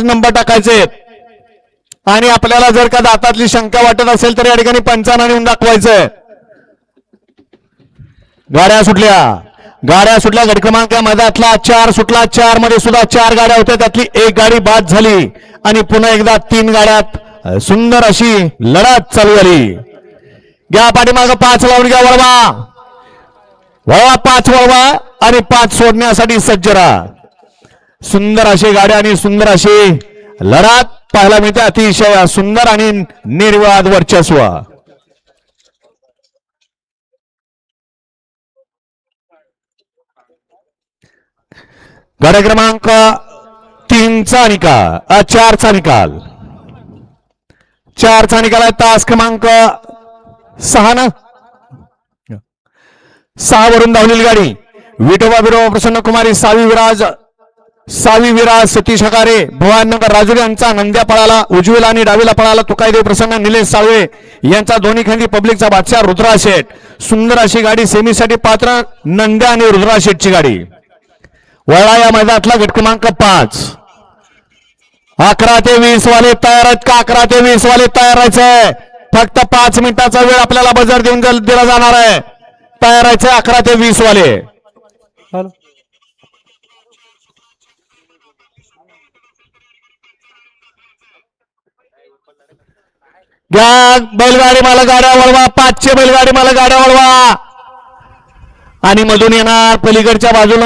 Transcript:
Number टाकायचे आणि आपल्याला जर का दातातली शंका वाटत असेल तर या ठिकाणी पंचांना नेऊन दाखवायचंय. गाड्या सुटल्या गट क्रमांक मधातला 4 सुटला. 4 मध्ये सुद्धा 4 गाड्या होत्या, त्यातली एक गाडी बाद झाली आणि पुन्हा एकदा 3 गाड्यात सुंदर अशी लढत चालू झाली. घ्या पाठीमाग 5 लावून घ्या. वळवा 5 वळवा आणि 5 सोडण्यासाठी सज्ज राहा. सुंदर अशी गाड्या आणि सुंदर अशी लढत पाहायला मिळते. अतिशय सुंदर आणि निर्विवाद वर्चस्व. गाड्या क्रमांक 3चा निकाल 4चा निकाल 4चा निकाल आहे. तास क्रमांक 6 ना 6 वरून धावलेली गाडी विठोबा बिरोबा प्रसन्न कुमारी सावी विराज सतीश हकारे भवाननगर राजुरी यांचा नंद्या पळाला. उजवीला आणि डावीला पळाला तुकाईदेव प्रसन्न निलेश साळवे यांचा दोन्ही खंडी पब्लिकचा बादशाह रुद्रा शेठ. सुंदर अशी गाडी सेमीसाठी पात्र नंद्या आणि रुद्रा शेठची गाडी. वळा या मैदानातला गट क्रमांक 5. 11 ते 20 वाले तयार आहेत का? 11 ते 20 वाले तयार राहायचंय. फक्त 5 मिनिटाचा वेळ आपल्याला बजर देऊन दिला जाणार आहे. तयार राहायचंय 11 ते 20 वाले. घ्या बैलगाडी मला गाड्या वळवा. 5चे बैलगाडी मला गाड्या वळवा आणि मधून येणार पलीकडच्या बाजूला